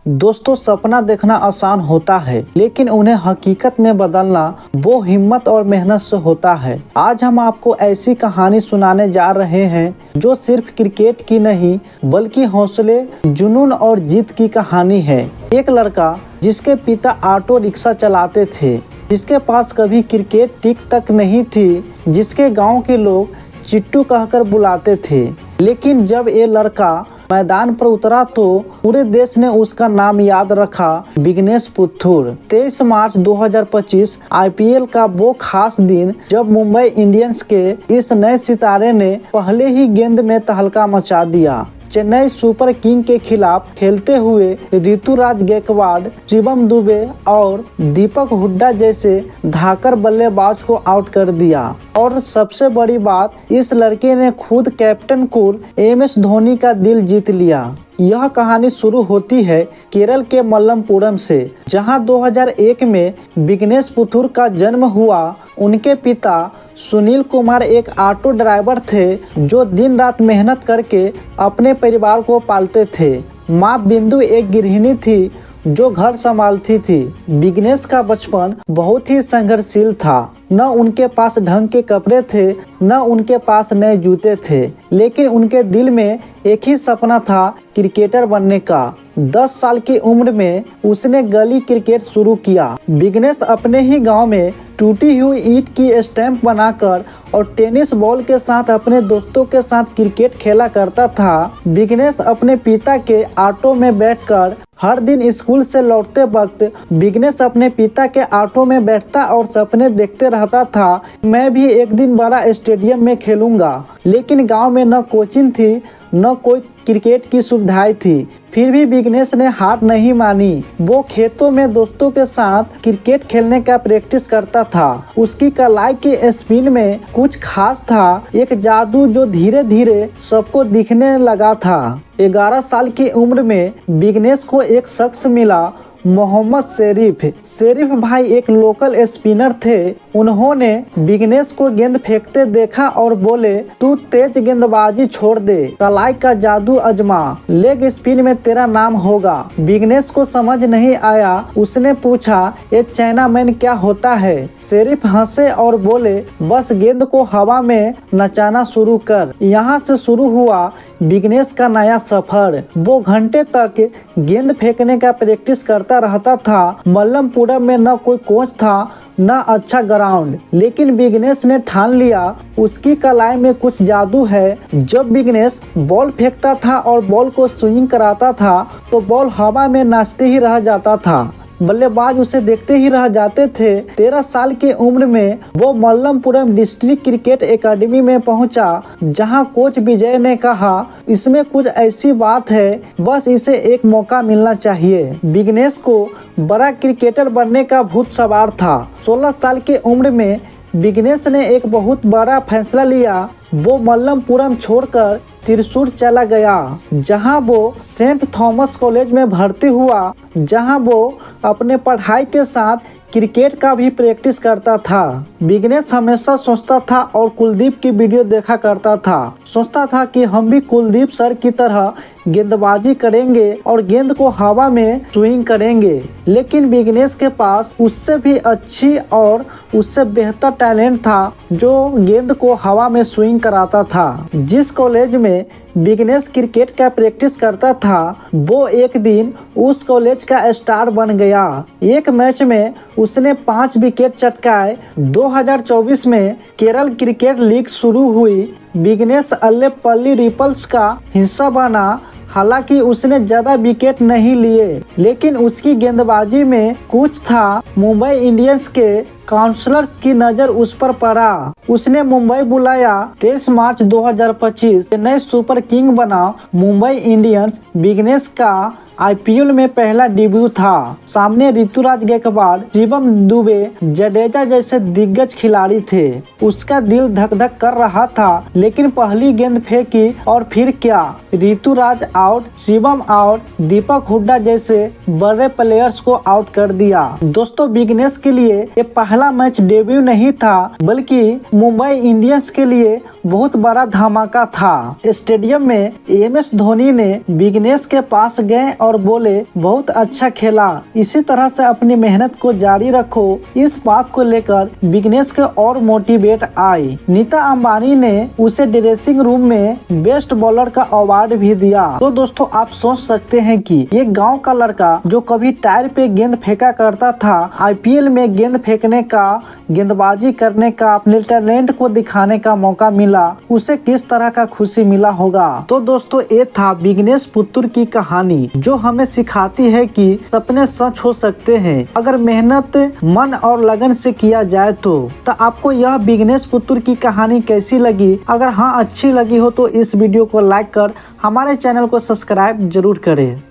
दोस्तों, सपना देखना आसान होता है, लेकिन उन्हें हकीकत में बदलना वो हिम्मत और मेहनत से होता है। आज हम आपको ऐसी कहानी सुनाने जा रहे हैं जो सिर्फ क्रिकेट की नहीं बल्कि हौसले, जुनून और जीत की कहानी है। एक लड़का जिसके पिता ऑटो रिक्शा चलाते थे, जिसके पास कभी क्रिकेट टिक तक नहीं थी, जिसके गांव के लोग चिट्टू कहकर बुलाते थे। लेकिन जब ये लड़का मैदान पर उतरा तो पूरे देश ने उसका नाम याद रखा, विघ्नेश पुथुर। 23 मार्च 2025 आईपीएल का वो खास दिन जब मुंबई इंडियंस के इस नए सितारे ने पहले ही गेंद में तहलका मचा दिया। चेन्नई सुपर किंग के खिलाफ खेलते हुए ऋतुराज गायकवाड़, शिवम दुबे और दीपक हुड्डा जैसे धाकड़ बल्लेबाज को आउट कर दिया। और सबसे बड़ी बात, इस लड़के ने खुद कैप्टन कूल MS धोनी का दिल जीत लिया। यह कहानी शुरू होती है केरल के मल्लमपुरम से, जहां 2001 में विघ्नेश पुथुर का जन्म हुआ। उनके पिता सुनील कुमार एक ऑटो ड्राइवर थे जो दिन रात मेहनत करके अपने परिवार को पालते थे। माँ बिंदु एक गृहिणी थी जो घर संभालती थी। विघ्नेश का बचपन बहुत ही संघर्षशील था। न उनके पास ढंग के कपड़े थे, न उनके पास नए जूते थे, लेकिन उनके दिल में एक ही सपना था, क्रिकेटर बनने का। 10 साल की उम्र में उसने गली क्रिकेट शुरू किया। विघ्नेश अपने ही गांव में टूटी हुई ईंट की स्टैंप बनाकर और टेनिस बॉल के साथ अपने दोस्तों के साथ क्रिकेट खेला करता था। विघ्नेश अपने पिता के ऑटो में बैठकर हर दिन स्कूल से लौटते वक्त विघ्नेश अपने पिता के ऑटो में बैठता और सपने देखते रहता था, मैं भी एक दिन बड़ा स्टेडियम में खेलूंगा। लेकिन गांव में न कोचिंग थी, न कोई क्रिकेट की सुविधाएं थी। फिर भी विघ्नेश ने हार नहीं मानी। वो खेतों में दोस्तों के साथ क्रिकेट खेलने का प्रैक्टिस करता था। उसकी कलाई के स्पिन में कुछ खास था, एक जादू जो धीरे धीरे सबको दिखने लगा था। 11 साल की उम्र में विघ्नेश को एक शख्स मिला, मोहम्मद शेरिफ भाई एक लोकल स्पिनर थे। उन्होंने विघ्नेश को गेंद फेंकते देखा और बोले, तू तेज गेंदबाजी छोड़ दे, कलाई का जादू अजमा, लेग स्पिन में तेरा नाम होगा। विघ्नेश को समझ नहीं आया। उसने पूछा, ये चाइना मैन क्या होता है? शेरिफ हंसे और बोले, बस गेंद को हवा में नचाना शुरू कर। यहाँ से शुरू हुआ विघ्नेश का नया सफर। वो घंटे तक गेंद फेंकने का प्रैक्टिस करता रहता था। मल्लमपुरम में न कोई कोच था, न अच्छा ग्राउंड, लेकिन विघ्नेश ने ठान लिया उसकी कलाई में कुछ जादू है। जब विघ्नेश बॉल फेंकता था और बॉल को स्विंग कराता था तो बॉल हवा में नाचते ही रह जाता था। बल्लेबाज उसे देखते ही रह जाते थे। 13 साल की उम्र में वो मल्लमपुरम डिस्ट्रिक्ट क्रिकेट एकेडमी में पहुंचा, जहां कोच विजय ने कहा, इसमें कुछ ऐसी बात है, बस इसे एक मौका मिलना चाहिए। विघ्नेश को बड़ा क्रिकेटर बनने का भूत सवार था। 16 साल की उम्र में विघ्नेश ने एक बहुत बड़ा फैसला लिया। वो मल्लमपुरम छोड़कर त्रिशूर चला गया, जहां वो सेंट थॉमस कॉलेज में भर्ती हुआ, जहां वो अपने पढ़ाई के साथ क्रिकेट का भी प्रैक्टिस करता था। विघ्नेश हमेशा सोचता था और कुलदीप की वीडियो देखा करता था। सोचता था कि हम भी कुलदीप सर की तरह गेंदबाजी करेंगे और गेंद को हवा में स्विंग करेंगे। लेकिन विघ्नेश के पास उससे भी अच्छी और उससे बेहतर टैलेंट था, जो गेंद को हवा में स्विंग कराता था। जिस कॉलेज में विघ्नेश क्रिकेट का प्रैक्टिस करता था, वो एक दिन उस कॉलेज का स्टार बन गया। एक मैच में उसने 5 विकेट चटकाए। 2024 में केरल क्रिकेट लीग शुरू हुई। विघ्नेश अल्लेपल्ली रिपल्स का हिस्सा बना। हालांकि उसने ज्यादा विकेट नहीं लिए, लेकिन उसकी गेंदबाजी में कुछ था। मुंबई इंडियंस के काउंसलर्स की नजर उस पर पड़ा। उसने मुंबई बुलाया। 23 मार्च 2025 चेन्नई सुपर किंग बना। मुंबई इंडियंस विघ्नेश का आईपीएल में पहला डेब्यू था। सामने ऋतुराज गायकवाड़, शिवम दुबे, जडेजा जैसे दिग्गज खिलाड़ी थे। उसका दिल धक धक कर रहा था, लेकिन पहली गेंद फेंकी और फिर क्या, ऋतुराज आउट, शिवम आउट, दीपक हुड्डा जैसे बड़े प्लेयर्स को आउट कर दिया। दोस्तों, विघ्नेश के लिए ये पहला मैच डेब्यू नहीं था, बल्कि मुंबई इंडियंस के लिए बहुत बड़ा धमाका था। स्टेडियम में MS धोनी ने विघ्नेश के पास गए और बोले बहुत अच्छा खेला, इसी तरह से अपनी मेहनत को जारी रखो। इस बात को लेकर विघ्नेश के और मोटिवेट आई। नीता अंबानी ने उसे ड्रेसिंग रूम में बेस्ट बॉलर का अवार्ड भी दिया। तो दोस्तों आप सोच सकते हैं कि ये गांव का लड़का जो कभी टायर पे गेंद फेंका करता था, आईपीएल में गेंद फेंकने का, गेंदबाजी करने का, अपने टैलेंट को दिखाने का मौका मिला, उसे किस तरह का खुशी मिला होगा। तो दोस्तों ये था विघ्नेश पुत्र की कहानी, जो हमें सिखाती है कि सपने सच हो सकते हैं अगर मेहनत, मन और लगन से किया जाए तो आपको यह विघ्नेश पुत्र की कहानी कैसी लगी? अगर हाँ अच्छी लगी हो तो इस वीडियो को लाइक कर हमारे चैनल को सब्सक्राइब जरूर करें।